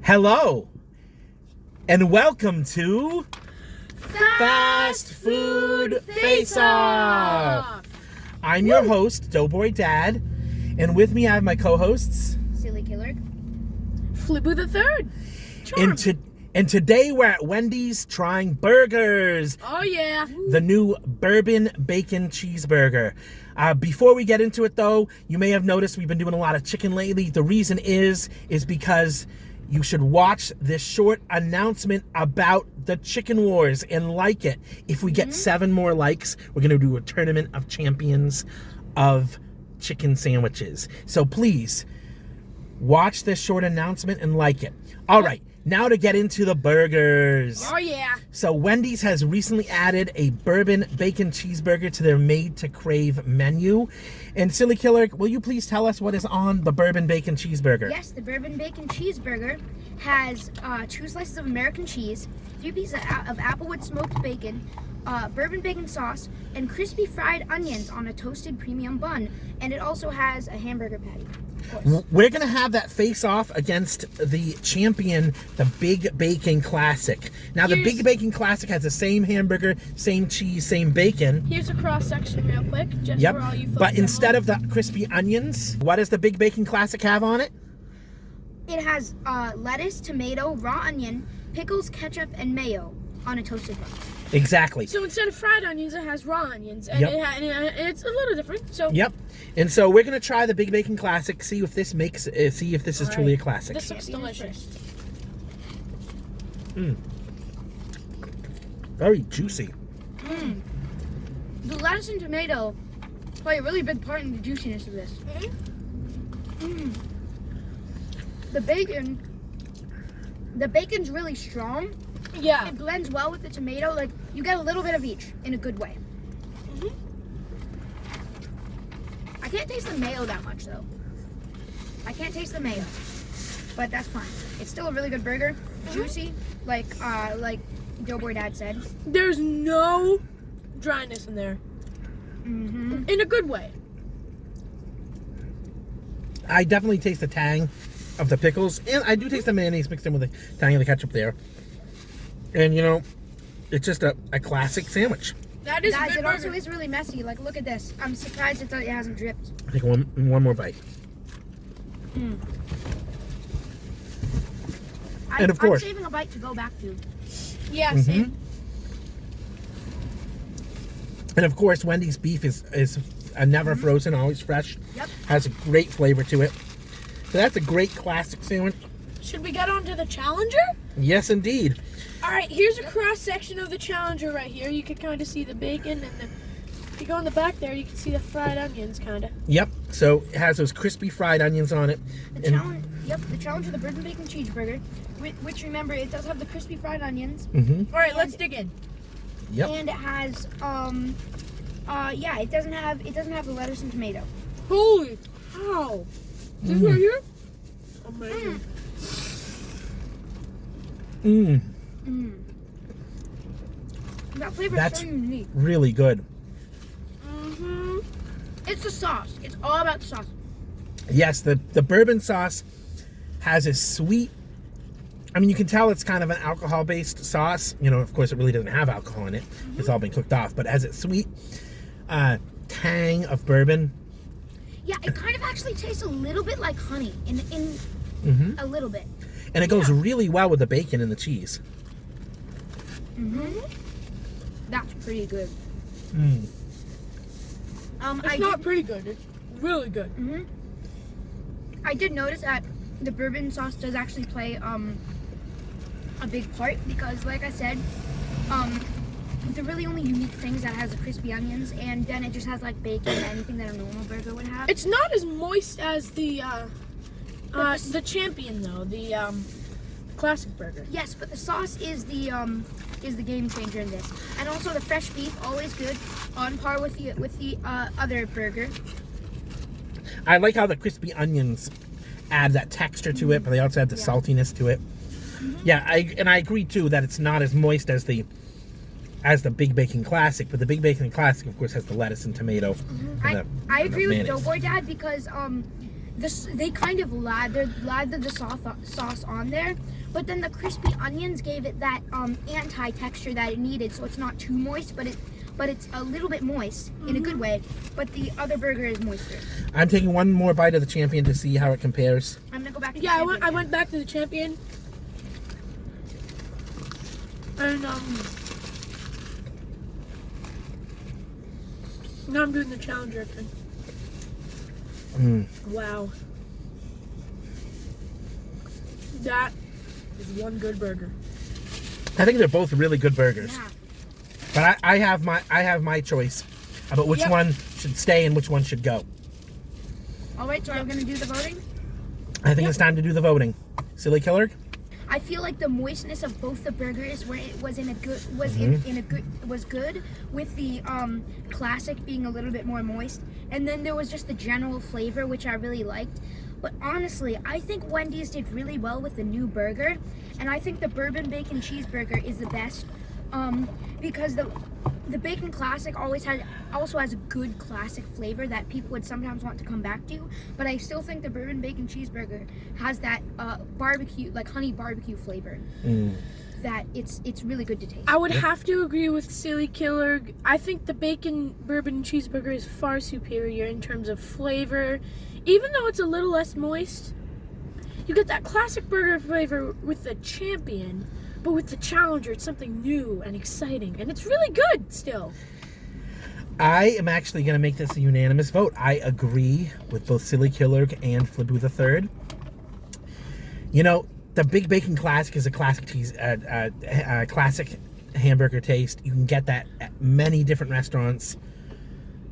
Hello, and welcome to Fast Food Face-Off. I'm your host, Doughboy Dad, and with me I have my co-hosts, Silly Killer, Flippo the Third, and today we're at Wendy's trying burgers. Oh yeah. The new Bourbon Bacon Cheeseburger. Before we get into it though, you may have noticed we've been doing a lot of chicken lately. The reason is because you should watch this short announcement about the chicken wars and like it. If we get 7 more likes, we're going to do a tournament of champions of chicken sandwiches. So please watch this short announcement and like it. All right, now to get into the burgers. Oh yeah. So Wendy's has recently added a Bourbon Bacon Cheeseburger to their Made to Crave menu. And Silly Killer, will you please tell us what is on the Bourbon Bacon Cheeseburger? Yes, the Bourbon Bacon Cheeseburger has 2 slices of American cheese, 3 pieces of Applewood smoked bacon, bourbon bacon sauce, and crispy fried onions on a toasted premium bun. And it also has a hamburger patty. We're going to have that face off against the champion, the Big Bacon Classic. Now, the Big Bacon Classic has the same hamburger, same cheese, same bacon. Here's a cross section real quick, just for all you folks. But instead of the crispy onions, what does the Big Bacon Classic have on it? It has lettuce, tomato, raw onion, pickles, ketchup, and mayo on a toasted bun. Exactly. So instead of fried onions, it has raw onions, and, it's a little different. So And so we're gonna try the Big Bacon Classic, see if this is truly a classic. This looks delicious. Very juicy. The lettuce and tomato play a really big part in the juiciness of this. The bacon's really strong. Yeah. It blends well with the tomato. Like, you get a little bit of each in a good way. I can't taste the mayo that much, though. I can't taste the mayo, but that's fine. It's still a really good burger. Juicy, like Doughboy Dad said. There's no dryness in there. In a good way. I definitely taste the tang of the pickles, and I do taste the mayonnaise mixed in with the tang of the ketchup there. And you know, it's just a classic sandwich. That is Guys, a good it burger. also is really messy. Like, look at this. I'm surprised it hasn't dripped. I think one more bite. And of course, I'm saving a bite to go back to. Yeah, same. And of course, Wendy's beef is never frozen, always fresh. Yep. Has a great flavor to it. So that's a great classic sandwich. Should we get on to the Challenger? Yes, indeed. All right, here's a cross section of the Challenger right here. You can kind of see the bacon, and if you go in the back there, you can see the fried onions, kind of. Yep. So it has those crispy fried onions on it. The Challenger, the Bourbon Bacon Cheeseburger, which remember, it does have the crispy fried onions. Mm-hmm. All right, let's dig in. Yep. And it has it doesn't have the lettuce and tomato. Holy cow! This right here? Amazing. That flavor is That's so unique. really good. It's the sauce. It's all about the sauce. Yes, the bourbon sauce has a sweet, I mean, you can tell it's kind of an alcohol-based sauce. You know, of course, it really doesn't have alcohol in it. It's all been cooked off. But it has a sweet tang of bourbon. Yeah, it kind of actually tastes a little bit like honey in a little bit. And it goes really well with the bacon and the cheese. That's pretty good. It's not pretty good. It's really good. I did notice that the bourbon sauce does actually play a big part because, like I said, the really only unique things that has the crispy onions, and then it just has like bacon and anything that a normal burger would have. It's not as moist as the champion though, the classic burger. Yes, but the sauce is the game changer in this, and also the fresh beef, always good, on par with the other burger. I like how the crispy onions add that texture to it, but they also add the saltiness to it. Yeah, I agree too that it's not as moist as the Big Bacon Classic, but the Big bacon classic, of course, has the lettuce and tomato. I agree with Doughboy Dad because they kind of lathered the sauce on there, but then the crispy onions gave it that anti-texture that it needed, so it's not too moist, but it's a little bit moist in a good way, but the other burger is moister. I'm taking one more bite of the Champion to see how it compares. I'm gonna go back to Yeah, the I went back to the Champion. And now I'm doing the Challenger thing. Wow. That is one good burger. I think they're both really good burgers. Yeah. But I have my choice about which one should stay and which one should go. All right, so I'm gonna do the voting. I think it's time to do the voting. Silly Killer? I feel like the moistness of both the burgers where it was was good, with the classic being a little bit more moist, and then there was just the general flavor which I really liked. But honestly, I think Wendy's did really well with the new burger, and I think the Bourbon Bacon Cheeseburger is the best, because the Bacon Classic also has a good classic flavor that people would sometimes want to come back to, but I still think the Bourbon Bacon Cheeseburger has that barbecue, like honey barbecue flavor, that it's really good to taste. I would have to agree with Silly Killer. I think the Bacon Bourbon Cheeseburger is far superior in terms of flavor. Even though it's a little less moist, you get that classic burger flavor with the Champion, but with the Challenger, it's something new and exciting, and it's really good still. I am actually going to make this a unanimous vote. I agree with both Silly Killer and Flibu the Third. You know, the Big Bacon Classic is a classic classic hamburger taste. You can get that at many different restaurants.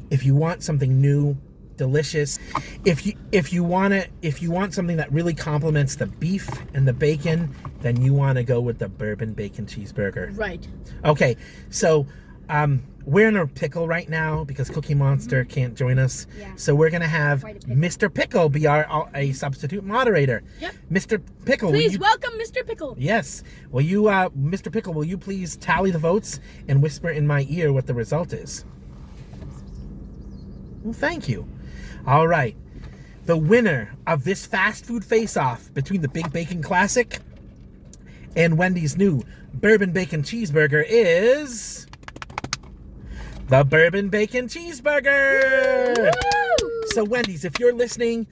If you want something new, delicious, if you want something that really complements the beef and the bacon, then you want to go with the Bourbon Bacon Cheeseburger. Right. Okay, so we're in a pickle right now because Cookie Monster can't join us. Yeah. So we're gonna have Quite a pickle. Mr. Pickle be a substitute moderator. Yep. Mr. Pickle, Please welcome Mr. Pickle. Yes. Will you, Mr. Pickle, will you please tally the votes and whisper in my ear what the result is? Well, thank you. All right. The winner of this fast food face-off between the Big Bacon Classic and Wendy's new Bourbon Bacon Cheeseburger is the Bourbon Bacon Cheeseburger. Woo! So Wendy's, if you're listening,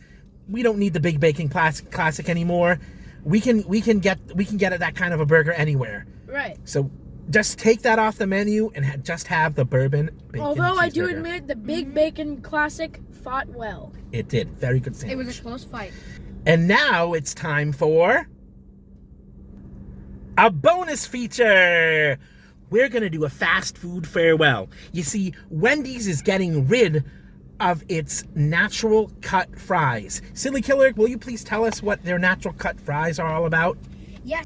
we don't need the Big Bacon Classic anymore. We can get at that kind of a burger anywhere. Right. So just take that off the menu and just have the Bourbon Bacon Although I do Cheeseburger. admit the Big Bacon Classic fought well. It did. Very good sandwich. It was a close fight. And now it's time for a bonus feature. We're going to do a fast food farewell. You see, Wendy's is getting rid of its natural cut fries. Silly Killer, will you please tell us what their natural cut fries are all about? Yes.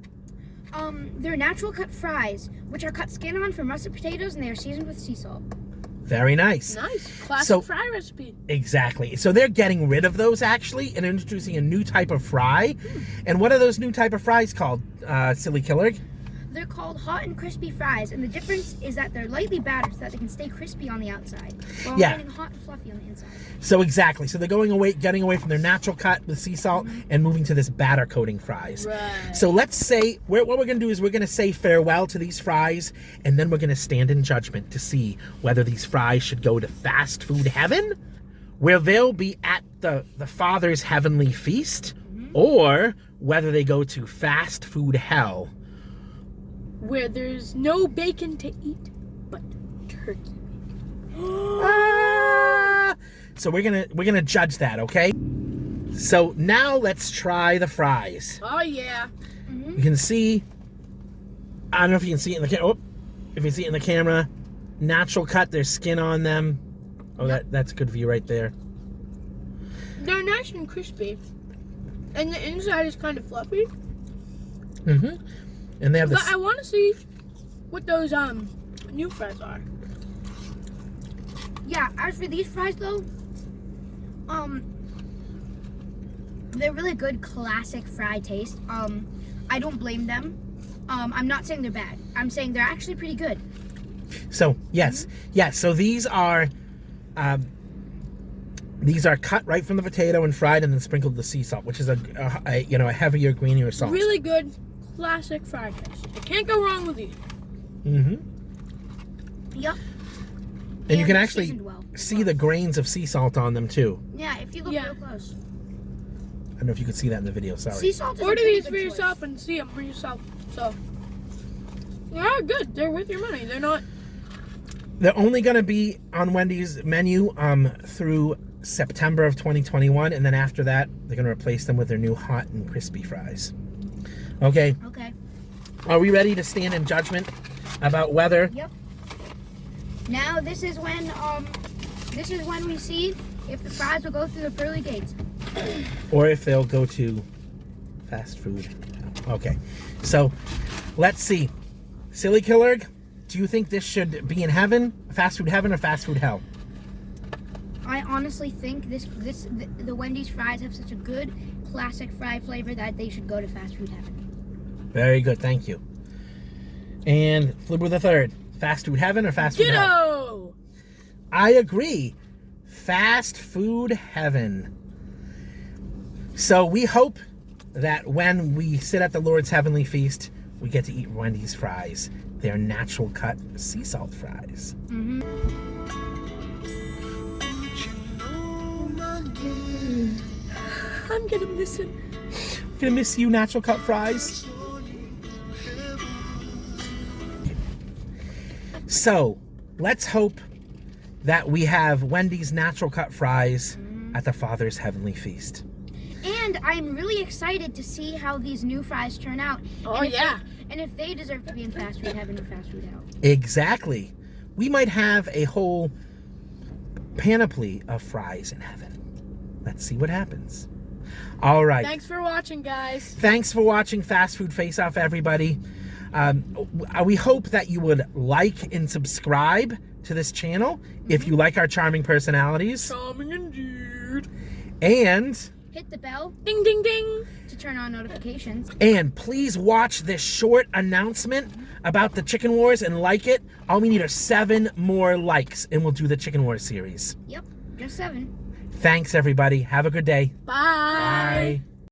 They're natural cut fries, which are cut skin on from russet potatoes, and they are seasoned with sea salt. Very nice. Nice. Classic So- fry recipe. Exactly. So they're getting rid of those actually and introducing a new type of fry. And what are those new type of fries called, Silly Killer? They're called hot and crispy fries, and the difference is that they're lightly battered so that they can stay crispy on the outside, while Yeah. remaining hot and fluffy on the inside. So exactly. So they're getting away from their natural cut with sea salt and moving to this batter coating fries. Right. So let's say, what we're going to do is we're going to say farewell to these fries, and then we're going to stand in judgment to see whether these fries should go to fast food heaven, where they'll be at the Father's heavenly feast, or whether they go to fast food hell. Where there's no bacon to eat, but turkey. So we're gonna judge that, okay? So now let's try the fries. Oh yeah. You can see, I don't know if you can see it in the camera. If you see it in the camera, natural cut, there's skin on them. Oh, that's a good view right there. They're nice and crispy, and the inside is kind of fluffy. Mm-hmm. And they have But this. I want to see what those new fries are. Yeah, as for these fries though, they're really good classic fry taste. I don't blame them. I'm not saying they're bad. I'm saying they're actually pretty good. So yes. So these are These are cut right from the potato and fried and then sprinkled with sea salt, which is a heavier, greenier salt. Really good, classic fried rice. You can't go wrong with these. Yep. And you can they're actually seasoned well. see the grains of sea salt on them too. Yeah, if you look real close. I don't know if you could see that in the video, sorry. Sea salt is a Order pretty these good for choice. yourself and see them for yourself. So, they're good. They're worth your money. They're not. They're only going to be on Wendy's menu through September of 2021, and then after that, they're going to replace them with their new hot and crispy fries. Okay. Okay. Are we ready to stand in judgment about whether? Yep. Now this is when we see if the fries will go through the pearly gates. Or if they'll go to fast food. Okay. So, let's see. Silly Killer, do you think this should be in heaven, fast food heaven, or fast food hell? I honestly think the Wendy's fries have such a good classic fry flavor that they should go to fast food heaven. Very good, thank you. And Flipper the Third, fast food heaven or fast food hell? Ditto! I agree. Fast food heaven. So we hope that when we sit at the Lord's heavenly feast, we get to eat Wendy's fries. They're natural cut sea salt fries. I'm gonna miss him. Gonna miss you, natural cut fries. So, let's hope that we have Wendy's natural cut fries at the Father's heavenly feast. And I'm really excited to see how these new fries turn out. Oh, yeah. And if they deserve to be in fast food heaven or fast food hell. Exactly. We might have a whole panoply of fries in heaven. Let's see what happens. All right. Thanks for watching, guys. Thanks for watching Fast Food Face Off, everybody. We hope that you would like and subscribe to this channel if you like our charming personalities. Charming indeed. And Hit the bell Ding, ding, ding. to turn on notifications. please watch this short announcement about the Chicken Wars and like it. All we need are 7 more likes and we'll do the Chicken Wars series. Yep, just 7. Thanks, everybody. Have a good day. Bye. Bye.